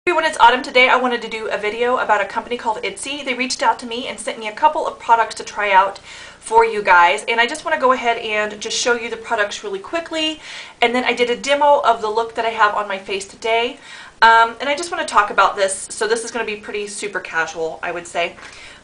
Everyone, it's Autumn. Today I wanted to do a video about a company called Ittsē. They reached out to me and sent me a couple of products to try out for you guys, and I just want to go ahead and just show you the products really quickly, and then I did a demo of the look that I have on my face today, and I just want to talk about this. So this is going to be pretty super casual, I would say,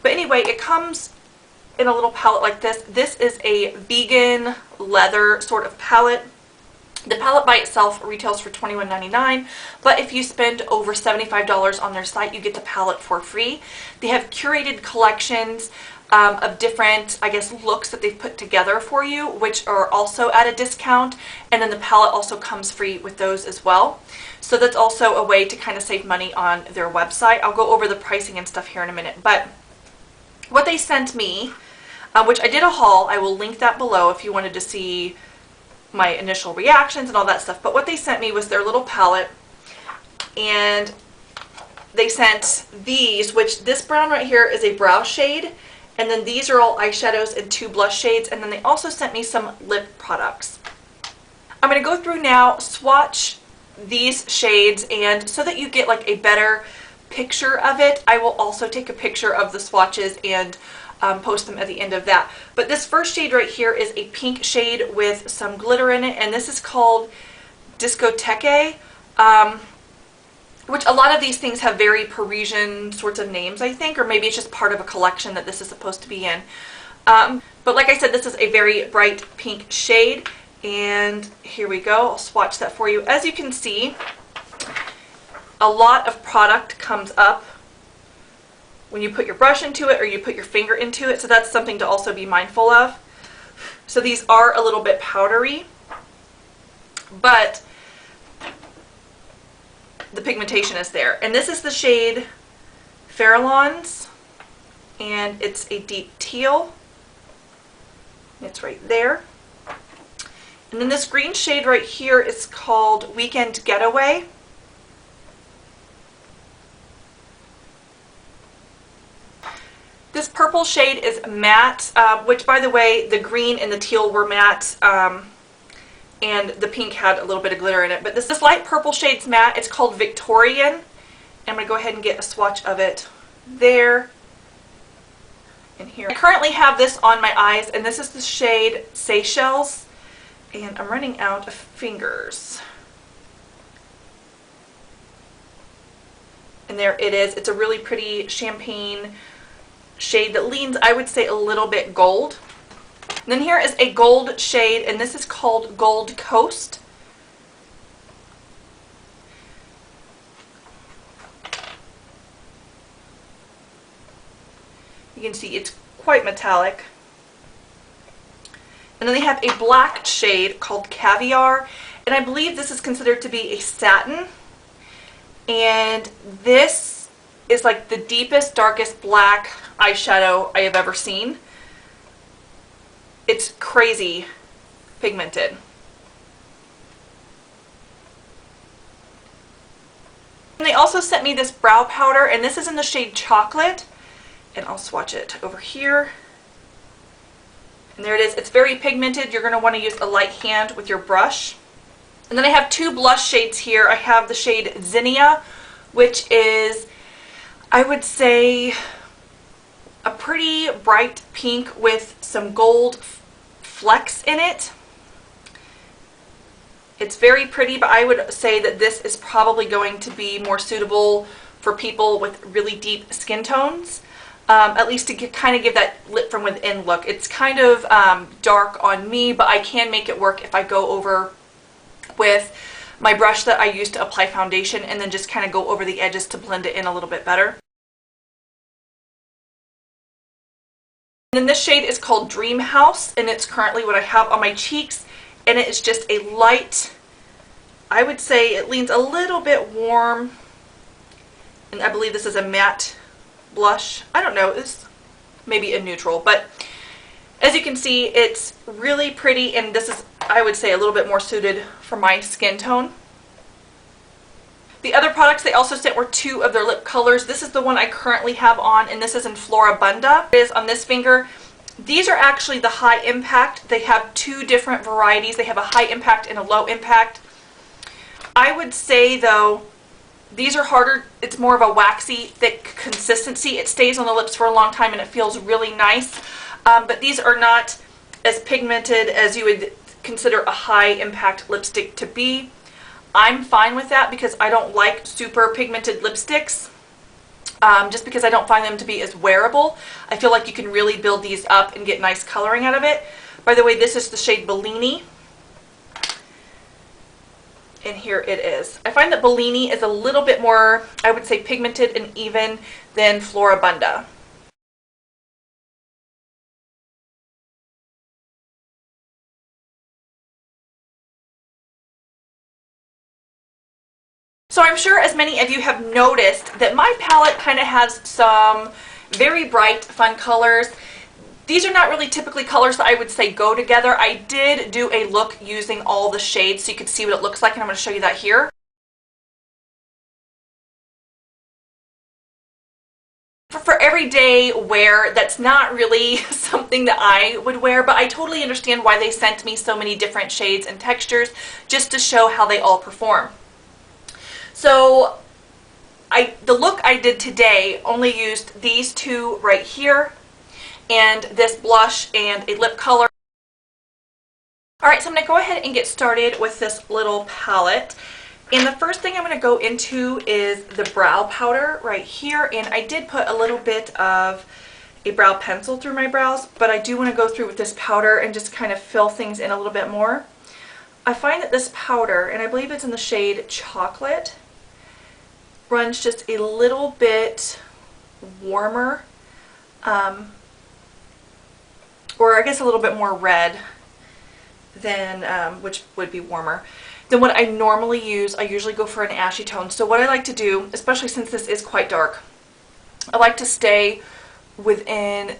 but anyway, it comes in a little palette like this. This is a vegan leather sort of palette. The palette by itself retails for $21.99, but if you spend over $75 on their site, you get the palette for free. They have curated collections of different, I guess, looks that they've put together for you, which are also at a discount, and then the palette also comes free with those as well. So that's also a way to kind of save money on their website. I'll go over the pricing and stuff here in a minute, but what they sent me, which I did a haul, I will link that below if you wanted to see my initial reactions and all that stuff, but what they sent me was their little palette, and they sent these, which this brown right here is a brow shade, and then these are all eyeshadows and 2 blush shades, and then they also sent me some lip products. I'm going to go through now, swatch these shades, and so that you get like a better picture of it, I will also take a picture of the swatches and post them at the end of that. But this first shade right here is a pink shade with some glitter in it, and this is called Discothèque, which a lot of these things have very Parisian sorts of names, I think, or maybe it's just part of a collection that this is supposed to be in. But like I said, this is a very bright pink shade, and here we go. I'll swatch that for you. As you can see, a lot of product comes up when you put your brush into it or you put your finger into it, so that's something to also be mindful of. So these are a little bit powdery, but the pigmentation is there. And this is the shade Farallons, and it's a deep teal. It's right there. And then this green shade right here is called Weekend Getaway. This purple shade is matte, which, by the way, the green and the teal were matte, and the pink had a little bit of glitter in it. But this light purple shade's matte. It's called Victorian. I'm going to go ahead and get a swatch of it there and here. I currently have this on my eyes, and this is the shade Seychelles, and I'm running out of fingers. And there it is. It's a really pretty champagne shade that leans, I would say, a little bit gold. And then here is a gold shade, and this is called Gold Coast. You can see it's quite metallic. And then they have a black shade called Caviar, and I believe this is considered to be a satin. And this is like the deepest, darkest black eyeshadow I have ever seen. It's crazy pigmented. And they also sent me this brow powder, and this is in the shade Chocolate, and I'll swatch it over here. And there it is. It's very pigmented. You're going to want to use a light hand with your brush. And then I have 2 blush shades here. I have the shade Zinnia, which is, I would say, a pretty bright pink with some gold flecks in it. It's very pretty, but I would say that this is probably going to be more suitable for people with really deep skin tones, at least to kind of give that lit from within look. It's kind of dark on me, but I can make it work if I go over with my brush that I use to apply foundation and then just kind of go over the edges to blend it in a little bit better. And then this shade is called Dream House, and it's currently what I have on my cheeks, and it is just a light, I would say it leans a little bit warm, and I believe this is a matte blush. I don't know, it's maybe a neutral, but as you can see, it's really pretty, and this is, I would say, a little bit more suited for my skin tone. The other products they also sent were 2 of their lip colors. This is the one I currently have on, and this is in Floribunda. It is on this finger. These are actually the high impact. They have 2 different varieties. They have a high impact and a low impact. I would say, though, These are harder. It's more of a waxy, thick consistency. It stays on the lips for a long time and it feels really nice. But these are not as pigmented as you would consider a high impact lipstick to be. I'm fine with that because I don't like super pigmented lipsticks. Just because I don't find them to be as wearable. I feel like you can really build these up and get nice coloring out of it. By the way, this is the shade Bellini. And here it is. I find that Bellini is a little bit more, I would say, pigmented and even than Floribunda. So I'm sure as many of you have noticed that my palette kind of has some very bright, fun colors. These are not really typically colors that I would say go together. I did do a look using all the shades so you could see what it looks like, and I'm going to show you that here. For everyday wear, that's not really something that I would wear, but I totally understand why they sent me so many different shades and textures just to show how they all perform. So the look I did today only used these two right here and this blush and a lip color. Alright, so I'm going to go ahead and get started with this little palette. And the first thing I'm going to go into is the brow powder right here. And I did put a little bit of a brow pencil through my brows, but I do want to go through with this powder and just kind of fill things in a little bit more. I find that this powder, and I believe it's in the shade Chocolate, runs just a little bit warmer, or I guess a little bit more red than, which would be warmer, than what I normally use. I usually go for an ashy tone. So what I like to do, especially since this is quite dark, I like to stay within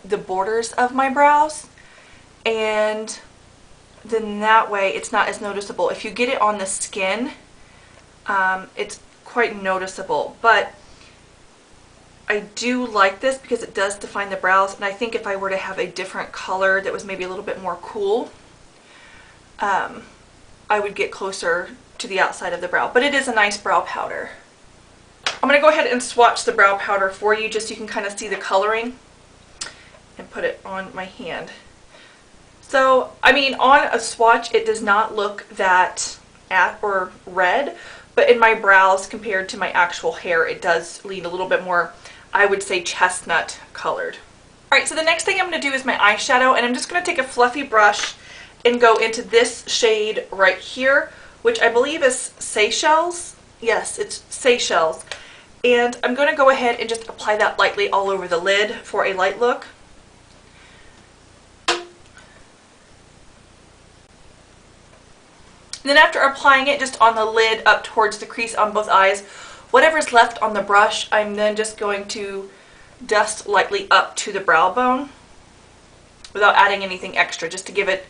the borders of my brows, and then that way it's not as noticeable. If you get it on the skin, it's quite noticeable, but I do like this because it does define the brows, and I think if I were to have a different color that was maybe a little bit more cool, I would get closer to the outside of the brow. But it is a nice brow powder. I'm going to go ahead and swatch the brow powder for you just so you can kind of see the coloring, and put it on my hand. So, I mean, on a swatch it does not look that red, but in my brows compared to my actual hair it does lean a little bit more, I would say, chestnut colored. Alright, so the next thing I'm going to do is my eyeshadow, and I'm just going to take a fluffy brush and go into this shade right here, which I believe is Seychelles. Yes, it's Seychelles. And I'm going to go ahead and just apply that lightly all over the lid for a light look. And then after applying it just on the lid up towards the crease on both eyes, whatever's left on the brush, I'm then just going to dust lightly up to the brow bone without adding anything extra, just to give it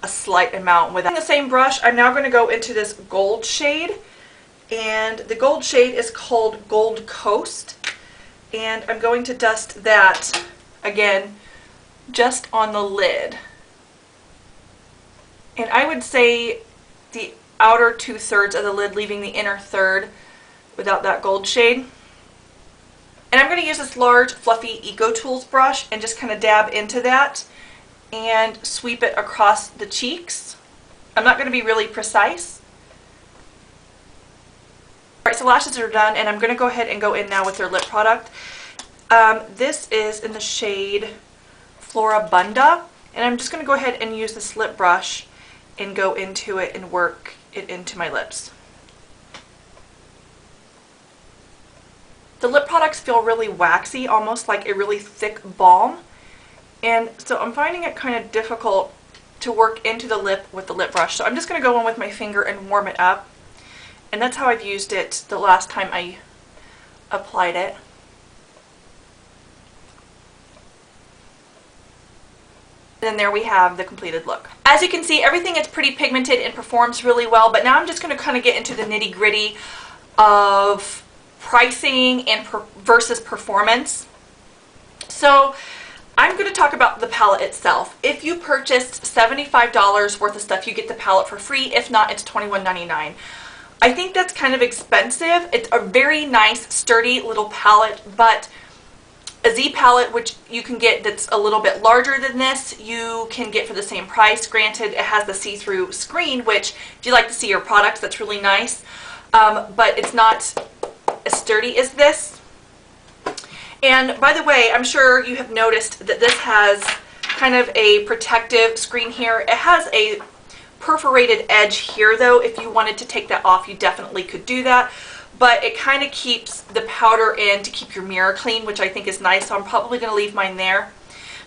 a slight amount. With the same brush, I'm now going to go into this gold shade, and the gold shade is called Gold Coast, and I'm going to dust that again just on the lid. And I would say the outer 2/3 of the lid, leaving the inner third without that gold shade. And I'm going to use this large fluffy Eco Tools brush and just kind of dab into that and sweep it across the cheeks. I'm not going to be really precise. Alright, so lashes are done, and I'm going to go ahead and go in now with their lip product. This is in the shade Floribunda, and I'm just going to go ahead and use this lip brush and go into it and work it into my lips. The lip products feel really waxy, almost like a really thick balm, and so I'm finding it kind of difficult to work into the lip with the lip brush. So I'm just going to go in with my finger and warm it up, and that's how I've used it the last time I applied it. And then there we have the completed look. As you can see, everything is pretty pigmented and performs really well, but now I'm just going to kind of get into the nitty-gritty of pricing and versus performance. So I'm going to talk about the palette itself. If you purchased $75 worth of stuff, you get the palette for free. If not, it's $21.99. I think that's kind of expensive. It's a very nice, sturdy little palette, but a Z palette, which you can get that's a little bit larger than this, you can get for the same price. Granted, it has the see-through screen, which if you like to see your products, that's really nice. But it's not as sturdy as this. And by the way, I'm sure you have noticed that this has kind of a protective screen here. It has a perforated edge here though. If you wanted to take that off, you definitely could do that. But it kind of keeps the powder in to keep your mirror clean, which I think is nice, so I'm probably going to leave mine there.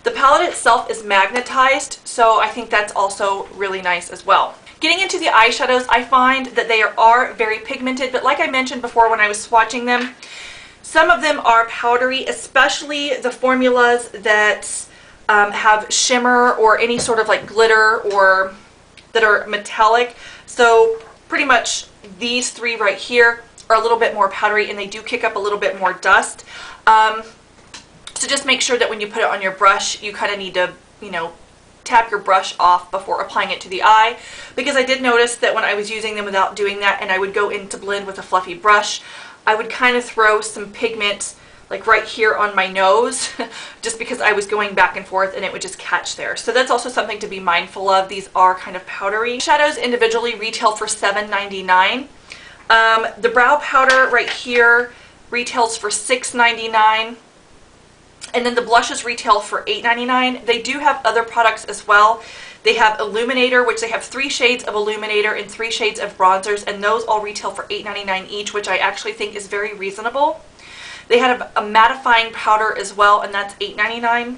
The palette itself is magnetized, so I think that's also really nice as well. Getting into the eyeshadows, I find that they are very pigmented, but like I mentioned before when I was swatching them, some of them are powdery, especially the formulas that have shimmer or any sort of like glitter or that are metallic. So pretty much these three right here are a little bit more powdery, and they do kick up a little bit more dust. So just make sure that when you put it on your brush, you kind of need to, you know, tap your brush off before applying it to the eye, because I did notice that when I was using them without doing that and I would go in to blend with a fluffy brush, I would kind of throw some pigment like right here on my nose just because I was going back and forth and it would just catch there. So that's also something to be mindful of. These are kind of powdery. Shadows individually retail for $7.99. The brow powder right here retails for $6.99. And then the blushes retail for $8.99. They do have other products as well. They have Illuminator, which they have 3 shades of Illuminator and 3 shades of bronzers, and those all retail for $8.99 each, which I actually think is very reasonable. They had a mattifying powder as well, and that's $8.99.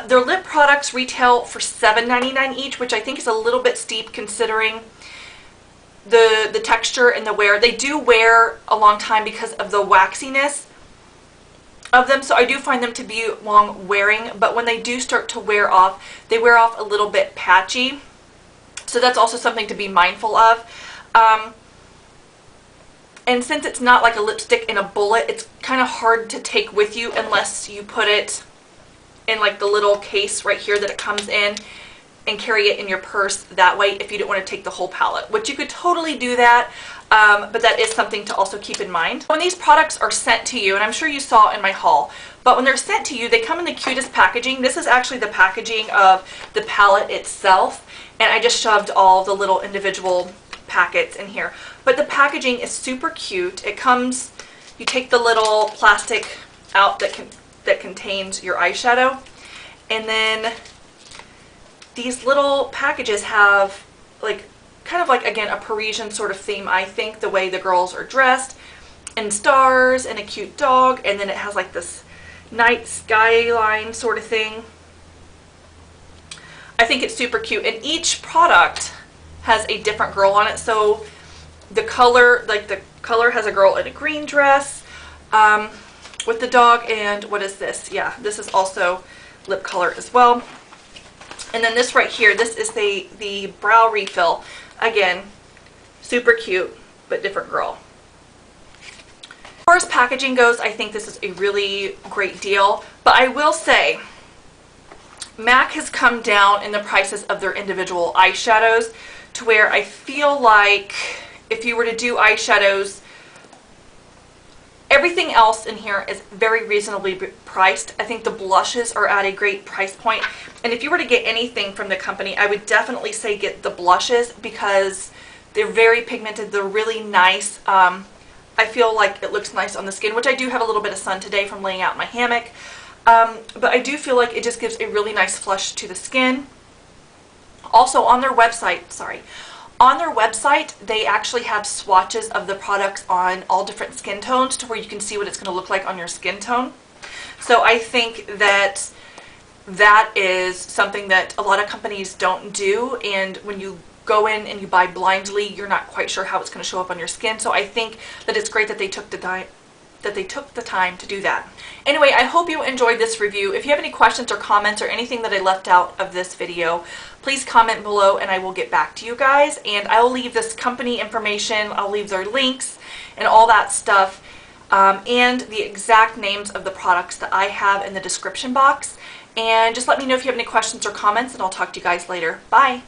Their lip products retail for $7.99 each, which I think is a little bit steep considering the texture and the wear. They do wear a long time because of the waxiness of them, so I do find them to be long wearing, but when they do start to wear off, they wear off a little bit patchy. So that's also something to be mindful of. And since it's not like a lipstick in a bullet, it's kind of hard to take with you unless you put it in like the little case right here that it comes in and carry it in your purse that way if you don't want to take the whole palette, which you could totally do that, but that is something to also keep in mind. When these products are sent to you, and I'm sure you saw in my haul, but when they're sent to you, they come in the cutest packaging. This is actually the packaging of the palette itself, and I just shoved all the little individual packets in here. But the packaging is super cute. It comes, you take the little plastic out that contains your eyeshadow, and then these little packages have like kind of like, again, a Parisian sort of theme, I think, the way the girls are dressed, and stars and a cute dog, and then it has like this night skyline sort of thing. I think it's super cute, and each product has a different girl on it. So the color, like the color has a girl in a green dress with the dog, and what is this? Yeah, this is also lip color as well. And then this right here, this is the brow refill. Again, super cute, but different girl. As far as packaging goes, I think this is a really great deal. But I will say, MAC has come down in the prices of their individual eyeshadows to where I feel like if you were to do eyeshadows, everything else in here is very reasonably priced. I think the blushes are at a great price point. And if you were to get anything from the company, I would definitely say get the blushes because they're very pigmented. They're really nice. I feel like it looks nice on the skin, which I do have a little bit of sun today from laying out in my hammock. But I do feel like it just gives a really nice flush to the skin. Also on their website, they actually have swatches of the products on all different skin tones to where you can see what it's going to look like on your skin tone. So I think that that is something that a lot of companies don't do, and when you go in and you buy blindly, you're not quite sure how it's going to show up on your skin. So I think that it's great that they took the time to do that. Anyway, I hope you enjoyed this review. If you have any questions or comments or anything that I left out of this video, please comment below and I will get back to you guys. And I'll leave this company information, I'll leave their links and all that stuff, and the exact names of the products that I have in the description box. And just let me know if you have any questions or comments, and I'll talk to you guys later. Bye!